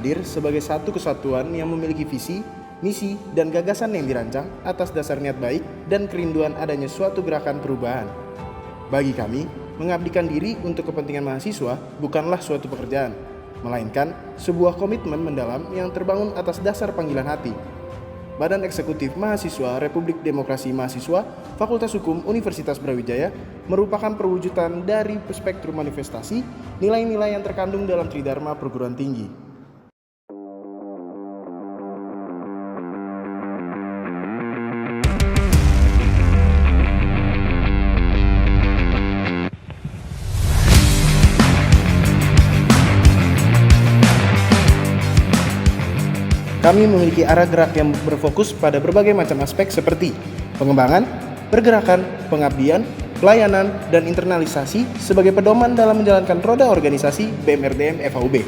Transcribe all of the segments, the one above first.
hadir sebagai satu kesatuan yang memiliki visi, misi, dan gagasan yang dirancang atas dasar niat baik dan kerinduan adanya suatu gerakan perubahan. Bagi kami, mengabdikan diri untuk kepentingan mahasiswa bukanlah suatu pekerjaan, melainkan sebuah komitmen mendalam yang terbangun atas dasar panggilan hati. Badan Eksekutif Mahasiswa Republik Demokrasi Mahasiswa Fakultas Hukum Universitas Brawijaya merupakan perwujudan dari spektrum manifestasi nilai-nilai yang terkandung dalam Tridharma Perguruan Tinggi. Kami memiliki arah gerak yang berfokus pada berbagai macam aspek seperti pengembangan, pergerakan, pengabdian, pelayanan, dan internalisasi sebagai pedoman dalam menjalankan roda organisasi BMRDM FHUB.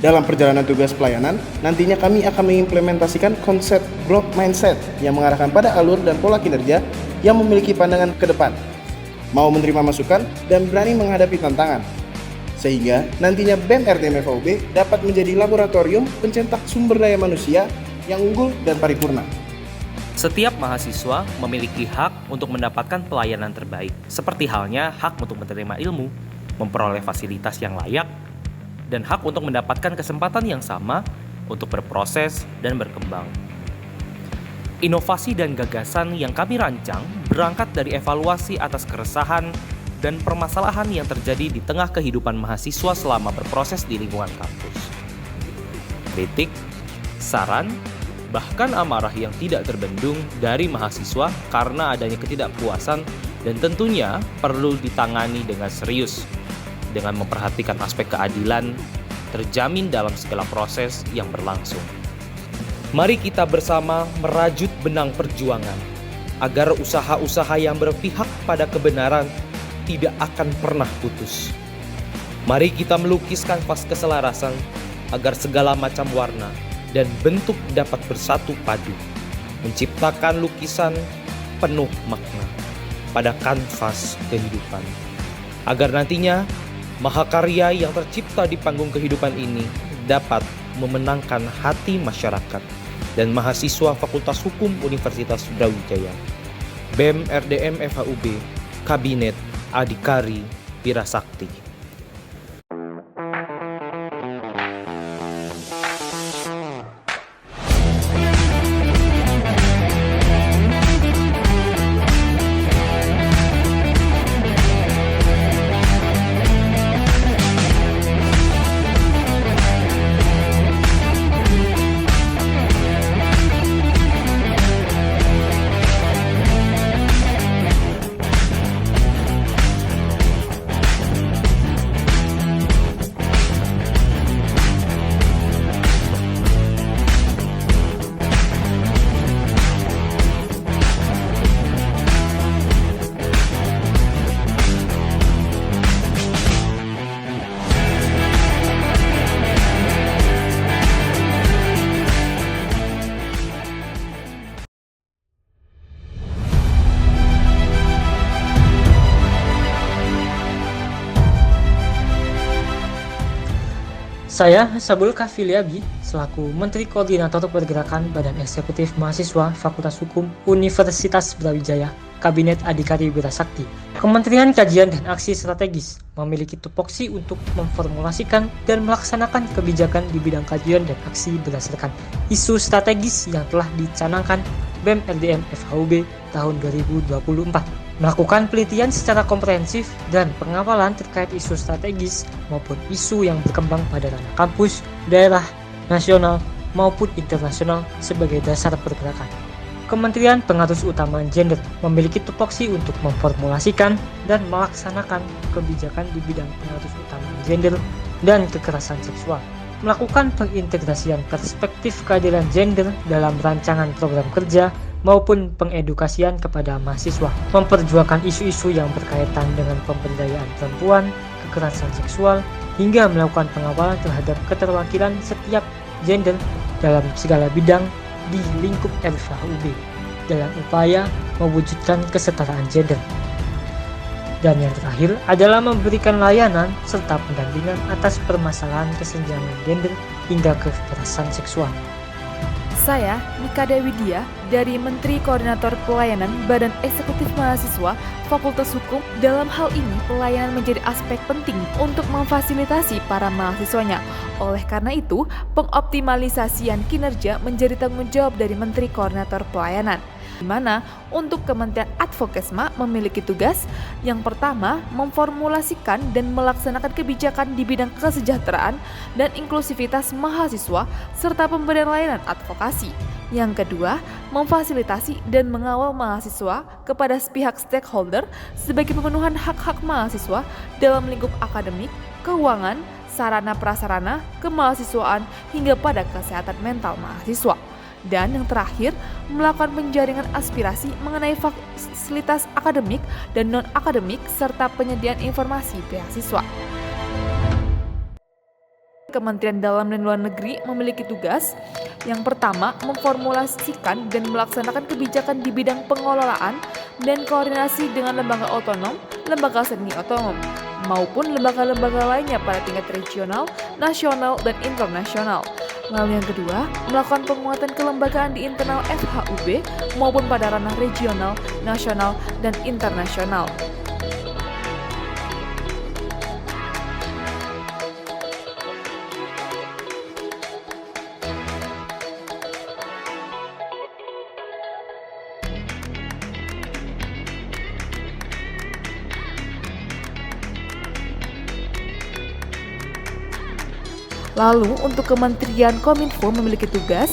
Dalam perjalanan tugas pelayanan, nantinya kami akan mengimplementasikan konsep growth mindset yang mengarahkan pada alur dan pola kinerja yang memiliki pandangan ke depan, mau menerima masukan, dan berani menghadapi tantangan. Sehingga nantinya BEM-RDM FHUB dapat menjadi laboratorium pencetak sumber daya manusia yang unggul dan paripurna. Setiap mahasiswa memiliki hak untuk mendapatkan pelayanan terbaik, seperti halnya hak untuk menerima ilmu, memperoleh fasilitas yang layak, dan hak untuk mendapatkan kesempatan yang sama untuk berproses dan berkembang. Inovasi dan gagasan yang kami rancang berangkat dari evaluasi atas keresahan dan permasalahan yang terjadi di tengah kehidupan mahasiswa selama berproses di lingkungan kampus. Kritik, saran, bahkan amarah yang tidak terbendung dari mahasiswa karena adanya ketidakpuasan dan tentunya perlu ditangani dengan serius, dengan memperhatikan aspek keadilan terjamin dalam segala proses yang berlangsung. Mari kita bersama merajut benang perjuangan, agar usaha-usaha yang berpihak pada kebenaran tidak akan pernah putus. Mari kita melukis kanvas keselarasan agar segala macam warna dan bentuk dapat bersatu padu, menciptakan lukisan penuh makna pada kanvas kehidupan. Agar nantinya mahakarya yang tercipta di panggung kehidupan ini dapat memenangkan hati masyarakat dan mahasiswa Fakultas Hukum Universitas Brawijaya. BEM RDM FHUB, Kabinet Adhikari Wirasakti. Saya, Sabul Kafiliabi, selaku Menteri Koordinator Pergerakan Badan Eksekutif Mahasiswa Fakultas Hukum Universitas Brawijaya, Kabinet Adhikari Wirasakti. Kementerian Kajian dan Aksi Strategis memiliki tupoksi untuk memformulasikan dan melaksanakan kebijakan di bidang kajian dan aksi berdasarkan isu strategis yang telah dicanangkan BEM RDM FHUB tahun 2024. Melakukan penelitian secara komprehensif dan pengawalan terkait isu strategis maupun isu yang berkembang pada ranah kampus, daerah, nasional, maupun internasional sebagai dasar pergerakan. Kementerian Pengarus Utama Gender memiliki tupoksi untuk memformulasikan dan melaksanakan kebijakan di bidang pengarus utama gender dan kekerasan seksual. Melakukan pengintegrasian perspektif keadilan gender dalam rancangan program kerja maupun pengedukasian kepada mahasiswa, memperjuangkan isu-isu yang berkaitan dengan pemberdayaan perempuan, kekerasan seksual, hingga melakukan pengawalan terhadap keterwakilan setiap gender dalam segala bidang di lingkup FHUB dalam upaya mewujudkan kesetaraan gender. Dan yang terakhir adalah memberikan layanan serta pendampingan atas permasalahan kesenjangan gender hingga kekerasan seksual. Saya, Nika Dewi Dia, dari Menteri Koordinator Pelayanan Badan Eksekutif Mahasiswa Fakultas Hukum. Dalam hal ini, pelayanan menjadi aspek penting untuk memfasilitasi para mahasiswanya. Oleh karena itu, pengoptimalisasian kinerja menjadi tanggung jawab dari Menteri Koordinator Pelayanan, di mana untuk Kementerian Advokesma memiliki tugas yang pertama memformulasikan dan melaksanakan kebijakan di bidang kesejahteraan dan inklusivitas mahasiswa serta pemberian layanan advokasi. Yang kedua, memfasilitasi dan mengawal mahasiswa kepada pihak stakeholder sebagai pemenuhan hak-hak mahasiswa dalam lingkup akademik, keuangan, sarana prasarana, kemahasiswaan hingga pada kesehatan mental mahasiswa. Dan yang terakhir, melakukan penjaringan aspirasi mengenai fasilitas akademik dan non-akademik serta penyediaan informasi beasiswa. Kementerian Dalam dan Luar Negeri memiliki tugas yang pertama, memformulasikan dan melaksanakan kebijakan di bidang pengelolaan dan koordinasi dengan lembaga otonom, lembaga semi otonom, maupun lembaga-lembaga lainnya pada tingkat regional, nasional, dan internasional. Lalu yang kedua, melakukan penguatan kelembagaan di internal FHUB maupun pada ranah regional, nasional, dan internasional. Lalu untuk Kementerian Kominfo memiliki tugas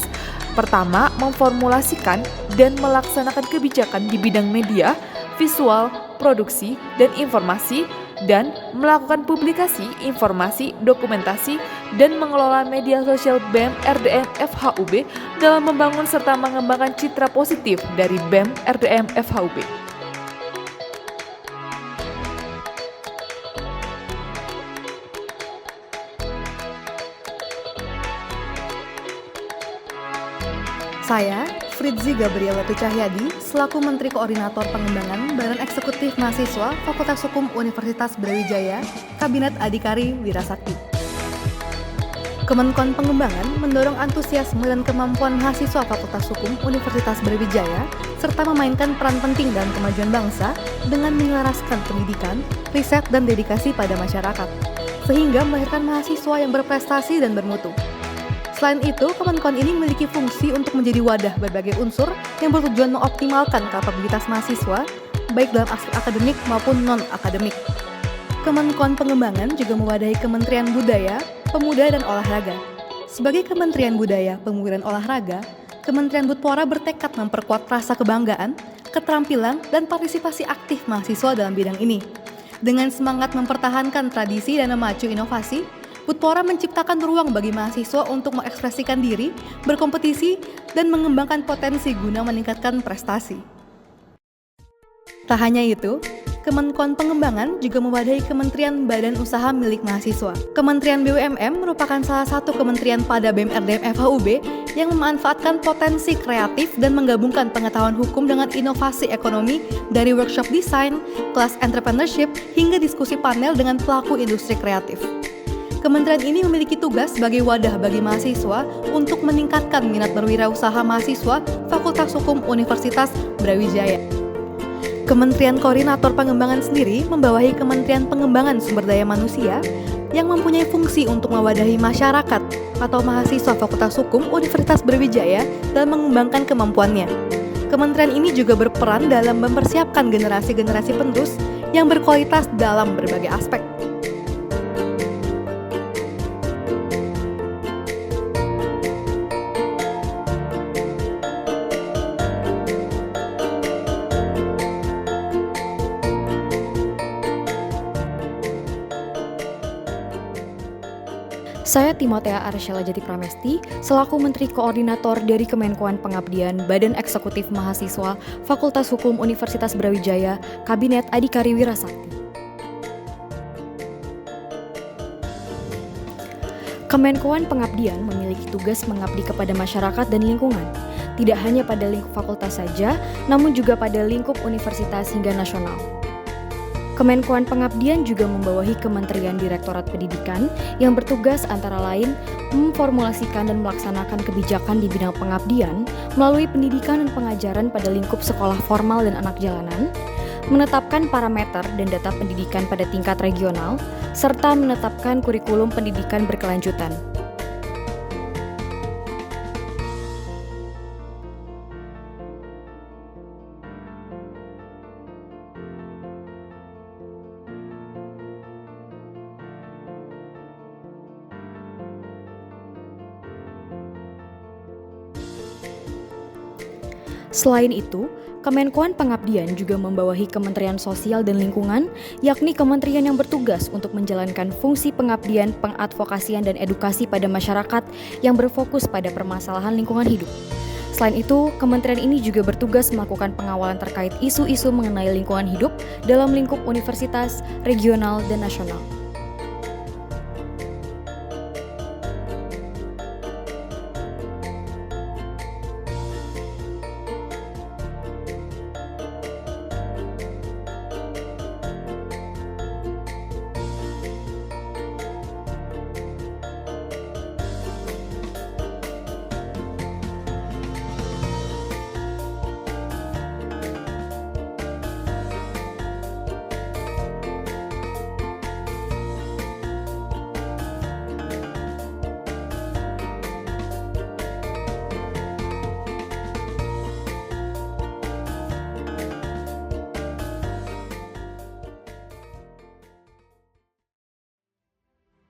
pertama, memformulasikan dan melaksanakan kebijakan di bidang media, visual, produksi, dan informasi, dan melakukan publikasi, informasi, dokumentasi, dan mengelola media sosial BEM RDM FHUB dalam membangun serta mengembangkan citra positif dari BEM RDM FHUB. Saya, Fritzi Gabriela Cahyadi, selaku Menteri Koordinator Pengembangan Badan Eksekutif Mahasiswa Fakultas Hukum Universitas Brawijaya, Kabinet Adhikari Wirasakti. Kemenkon Pengembangan mendorong antusiasme dan kemampuan mahasiswa Fakultas Hukum Universitas Brawijaya serta memainkan peran penting dalam kemajuan bangsa dengan menyelaraskan pendidikan, riset, dan dedikasi pada masyarakat, sehingga melahirkan mahasiswa yang berprestasi dan bermutu. Selain itu, Kemenkon ini memiliki fungsi untuk menjadi wadah berbagai unsur yang bertujuan mengoptimalkan kapabilitas mahasiswa, baik dalam aspek akademik maupun non-akademik. Kemenkon Pengembangan juga mewadahi Kementerian Budaya, Pemuda, dan Olahraga. Sebagai Kementerian Budaya, Pemuda, dan Olahraga, Kementerian Budpora bertekad memperkuat rasa kebanggaan, keterampilan, dan partisipasi aktif mahasiswa dalam bidang ini. Dengan semangat mempertahankan tradisi dan memacu inovasi, Budpora menciptakan ruang bagi mahasiswa untuk mengekspresikan diri, berkompetisi, dan mengembangkan potensi guna meningkatkan prestasi. Tak hanya itu, Kemenkon Pengembangan juga mewadahi Kementerian Badan Usaha milik mahasiswa. Kementerian BUMN merupakan salah satu kementerian pada BEM RDM FHUB yang memanfaatkan potensi kreatif dan menggabungkan pengetahuan hukum dengan inovasi ekonomi dari workshop desain, kelas entrepreneurship, hingga diskusi panel dengan pelaku industri kreatif. Kementerian ini memiliki tugas sebagai wadah bagi mahasiswa untuk meningkatkan minat berwirausaha mahasiswa Fakultas Hukum Universitas Brawijaya. Kementerian Koordinator Pengembangan sendiri membawahi Kementerian Pengembangan Sumber Daya Manusia yang mempunyai fungsi untuk mewadahi masyarakat atau mahasiswa Fakultas Hukum Universitas Brawijaya dalam mengembangkan kemampuannya. Kementerian ini juga berperan dalam mempersiapkan generasi-generasi penerus yang berkualitas dalam berbagai aspek. Saya Timotea Arsyela Jati Pramesti, selaku Menteri Koordinator dari Kemenkoan Pengabdian Badan Eksekutif Mahasiswa Fakultas Hukum Universitas Brawijaya, Kabinet Adhikari Wirasakti. Kemenkoan Pengabdian memiliki tugas mengabdi kepada masyarakat dan lingkungan, tidak hanya pada lingkup fakultas saja, namun juga pada lingkup universitas hingga nasional. Kemenkoan Pengabdian juga membawahi Kementerian Direktorat Pendidikan yang bertugas antara lain memformulasikan dan melaksanakan kebijakan di bidang pengabdian melalui pendidikan dan pengajaran pada lingkup sekolah formal dan anak jalanan, menetapkan parameter dan data pendidikan pada tingkat regional, serta menetapkan kurikulum pendidikan berkelanjutan. Selain itu, Kemenkoan Pengabdian juga membawahi Kementerian Sosial dan Lingkungan, yakni kementerian yang bertugas untuk menjalankan fungsi pengabdian, pengadvokasian, dan edukasi pada masyarakat yang berfokus pada permasalahan lingkungan hidup. Selain itu, kementerian ini juga bertugas melakukan pengawalan terkait isu-isu mengenai lingkungan hidup dalam lingkup universitas, regional, dan nasional.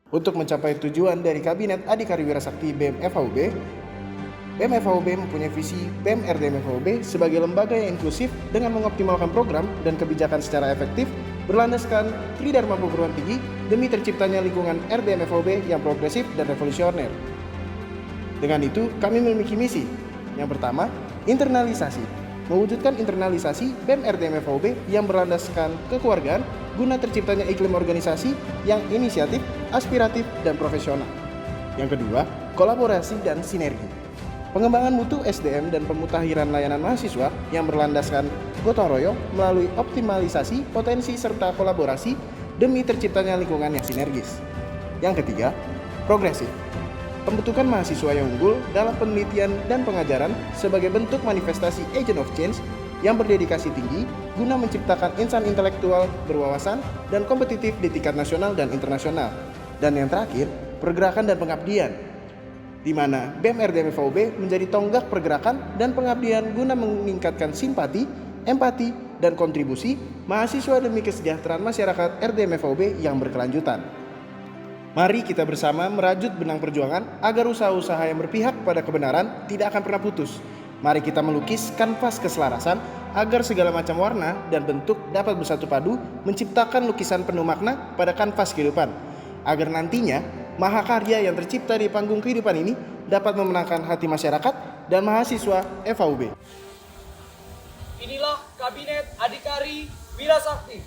Untuk mencapai tujuan dari Kabinet Adhikari Wirasakti BEM FHUB, BEM FHUB mempunyai visi BEM RDM FHUB sebagai lembaga yang inklusif dengan mengoptimalkan program dan kebijakan secara efektif berlandaskan tridharma perguruan tinggi demi terciptanya lingkungan RDM FHUB yang progresif dan revolusioner. Dengan itu, kami memiliki misi. Yang pertama, internalisasi. Mewujudkan internalisasi BEM RDM FHUB yang berlandaskan kekeluargaan guna terciptanya iklim organisasi yang inisiatif, aspiratif, dan profesional. Yang kedua, kolaborasi dan sinergi. Pengembangan mutu SDM dan pemutahiran layanan mahasiswa yang berlandaskan gotong royong melalui optimalisasi potensi serta kolaborasi demi terciptanya lingkungan yang sinergis. Yang ketiga, progresif. Pembentukan mahasiswa yang unggul dalam penelitian dan pengajaran sebagai bentuk manifestasi agent of change yang berdedikasi tinggi guna menciptakan insan intelektual berwawasan dan kompetitif di tingkat nasional dan internasional. Dan yang terakhir, pergerakan dan pengabdian, di mana BEM RDM FHUB menjadi tonggak pergerakan dan pengabdian guna meningkatkan simpati, empati, dan kontribusi mahasiswa demi kesejahteraan masyarakat RDM FHUB yang berkelanjutan. Mari kita bersama merajut benang perjuangan agar usaha-usaha yang berpihak pada kebenaran tidak akan pernah putus. Mari kita melukis kanvas keselarasan agar segala macam warna dan bentuk dapat bersatu padu menciptakan lukisan penuh makna pada kanvas kehidupan. Agar nantinya mahakarya yang tercipta di panggung kehidupan ini dapat memenangkan hati masyarakat dan mahasiswa FHUB. Inilah Kabinet Adhikari Wirasakti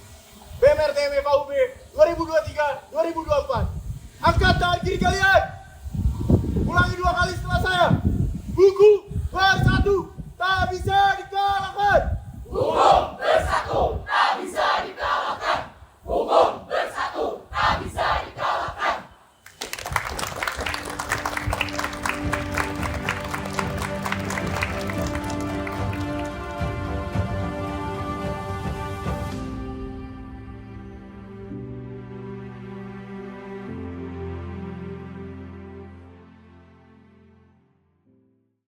BEM RDM FHUB 2023-2024. Angkat tangan kiri kalian!